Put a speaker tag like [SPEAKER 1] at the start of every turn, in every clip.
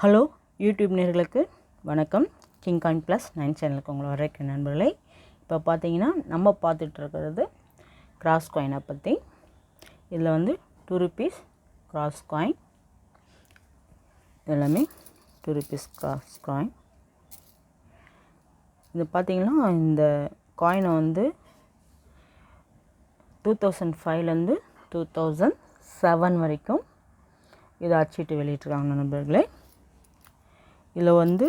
[SPEAKER 1] Hello YouTube நேயர்களுக்கு வணக்கம். King coin plus 9 சேனலுக்கு உங்களை வரவேற்கிற நண்பர்களே. இப்போ பார்த்தீங்கன்னா நம்ம பார்த்துட்ருக்கிறது கிராஸ் காயினை பற்றி. இதில் வந்து 2 rupees கிராஸ் காயின், எல்லாமே 2 rupees கிராஸ் காயின். இது பார்த்திங்கன்னா இந்த காயினை வந்து 2005லேருந்து 2007 வரைக்கும் இதை அச்சிட்டு வெளியிட்ருக்காங்க நண்பர்களே. இதில் வந்து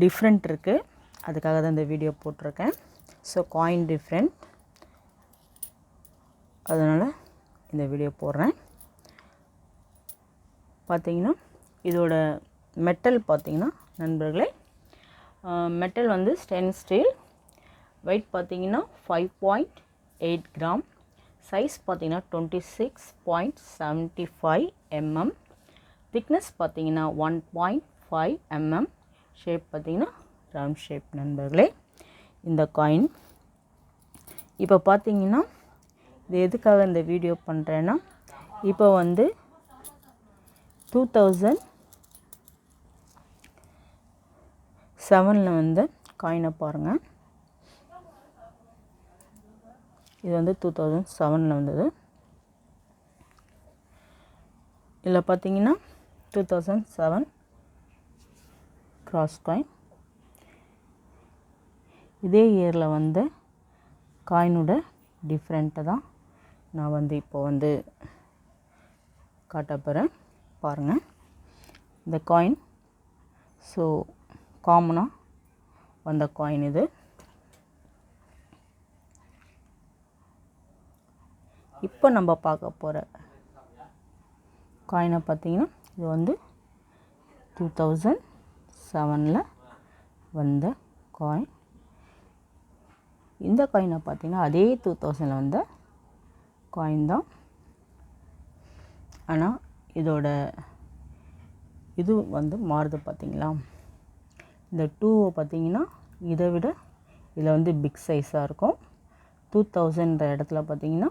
[SPEAKER 1] டிஃப்ரெண்ட் இருக்குது, அதுக்காக தான் இந்த வீடியோ போட்டிருக்கேன். ஸோ காயின் டிஃப்ரெண்ட், அதனால் இந்த வீடியோ போடுறேன். பார்த்திங்கன்னா இதோட மெட்டல் பார்த்திங்கன்னா நண்பர்களே, மெட்டல் வந்து ஸ்டெயின்லெஸ் ஸ்டீல். வெயிட் பார்த்திங்கன்னா 5.8 கிராம். சைஸ் பார்த்திங்கன்னா 26.75 mm. திக்னஸ் பார்த்திங்கன்னா 1.5 mm. ஷேப் பார்த்திங்கன்னா ரவுண்ட் ஷேப் நண்பர்களே. இந்த காயின் இப்போ பார்த்திங்கன்னா இது எதுக்காக இந்த வீடியோ பண்ணுறேன்னா, இப்போ வந்து 2007 வந்து காயினை பாருங்கள். இது வந்து 2007 வந்தது. இதில் பார்த்திங்கன்னா 2007 கிராஸ் காயின். இதே இயரில் வந்து காயினோட டிஃப்ரெண்ட்டை தான் நான் வந்து இப்போ வந்து காட்ட போகிறேன். பாருங்கள் இந்த காயின். ஸோ காமனாக வந்த காயின் இது. இப்போ நம்ம பார்க்க போகிற காயினை பார்த்திங்கன்னா இது வந்து 2007 வந்த காயின். இந்த காயினை பார்த்திங்கன்னா அதே 2000 வந்த காயின் தான். ஆனால் இதோட இது வந்து மாறுது பார்த்திங்களா. இந்த 2 பார்த்திங்கன்னா இதை விட இதில் வந்து பிக் சைஸாக இருக்கும். 2000 இடத்துல பார்த்திங்கன்னா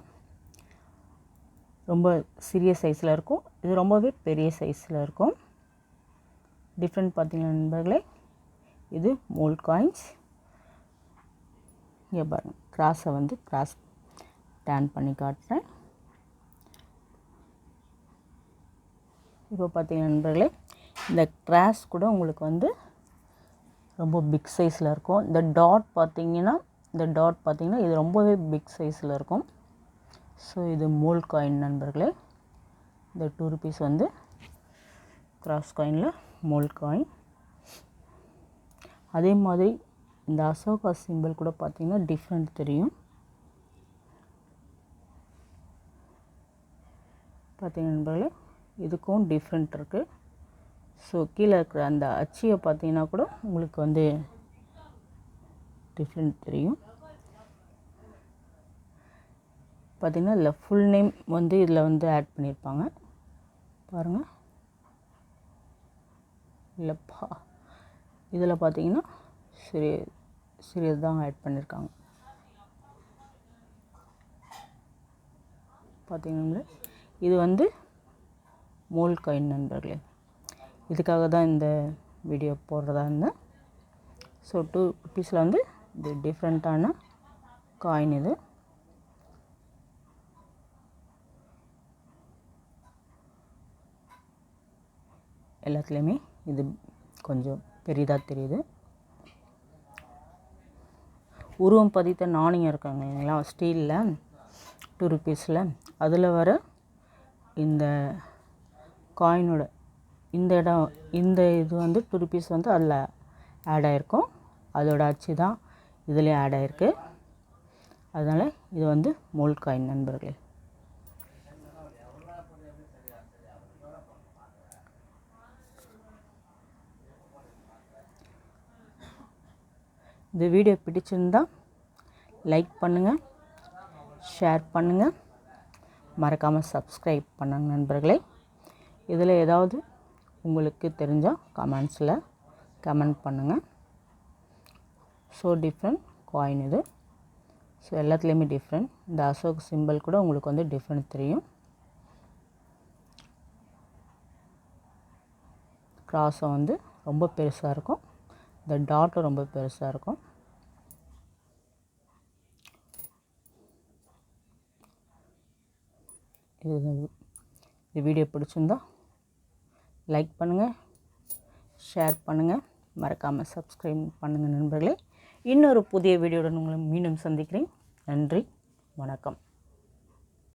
[SPEAKER 1] ரொம்ப சிறிய சைஸில் இருக்கும். இது ரொம்பவே பெரிய சைஸில் இருக்கும். டிஃப்ரெண்ட் பார்த்திங்கன்னா நண்பர்களே, இது மோல்ட் காயின்ஸ். இங்கே பாருங்கள், கிராஸை வந்து கிராஸ் டேன் பண்ணி காட்டுறேன். இப்போ பார்த்திங்கன்னா நண்பர்களே, இந்த கிராஸ் கூட உங்களுக்கு வந்து ரொம்ப பிக் சைஸில் இருக்கும். இந்த டாட் பார்த்திங்கன்னா இது ரொம்பவே பிக் சைஸில் இருக்கும். ஸோ இது மோல்ட் காயின் நண்பர்களே. இந்த 2 rupees வந்து கிராஸ் காயினில் மோல்ட் காயின். அதே மாதிரி இந்த அசோகா சிம்பிள் கூட பார்த்திங்கன்னா டிஃப்ரெண்ட் தெரியும். பார்த்திங்கன்னா நண்பர்களே, இதுக்கும் டிஃப்ரெண்ட் இருக்குது. ஸோ கீழே இருக்கிற அந்த அச்சியை பார்த்திங்கன்னா கூட உங்களுக்கு வந்து டிஃப்ரெண்ட் தெரியும். பார்த்திங்கன்னா இதில் ஃபுல் நேம் வந்து இதில் வந்து ஆட் பண்ணியிருப்பாங்க பாருங்கள். இல்லைப்பா, இதில் பார்த்திங்கன்னா சிறியது தான் ஆட் பண்ணியிருக்காங்க. பார்த்திங்கன்னா இது வந்து மோல்ட் காயின் நண்பர்களே. இதுக்காக தான் இந்த வீடியோ போடுறதா இருந்தேன். ஸோ 2 rupees வந்து இது டிஃப்ரெண்ட்டான காயின். இது எல்லாத்துலேயுமே இது கொஞ்சம் பெரிதாக தெரியுது. உருவம் பதித்த நாணயம் இருக்காங்க இல்லைங்களா ஸ்டீலில் 2 rupees, அதில் வர இந்த காயினோட இந்த இது வந்து 2 rupees வந்து அதில் ஆட் ஆகிருக்கும். அதோட அச்சு தான் இதிலே ஆட் ஆகிருக்கு. அதனால் இது வந்து மோல்ட் காயின் நண்பர்களே. இந்த வீடியோ பிடிச்சிருந்தால் லைக் பண்ணுங்கள், ஷேர் பண்ணுங்கள், மறக்காமல் சப்ஸ்கிரைப் பண்ணுங்கள் நண்பர்களே. இதில் ஏதாவது உங்களுக்கு தெரிஞ்சால் கமெண்ட்ஸில் கமெண்ட் பண்ணுங்கள். ஸோ டிஃப்ரெண்ட் காயின் இது. ஸோ எல்லாத்துலேயுமே டிஃப்ரெண்ட். இந்த அசோக் சிம்பிள் கூட உங்களுக்கு வந்து டிஃப்ரெண்ட் தெரியும். கிராஸும் வந்து ரொம்ப பெருசாக இருக்கும். இந்த டாட்டும் ரொம்ப பெருசாக இருக்கும். இது வீடியோ பிடிச்சிருந்தா லைக் பண்ணுங்கள், ஷேர் பண்ணுங்கள், மறக்காமல் சப்ஸ்கிரைப் பண்ணுங்கள் நண்பர்களே. இன்னொரு புதிய வீடியோவுடன் உங்களை மீண்டும் சந்திக்கிறேன். நன்றி, வணக்கம்.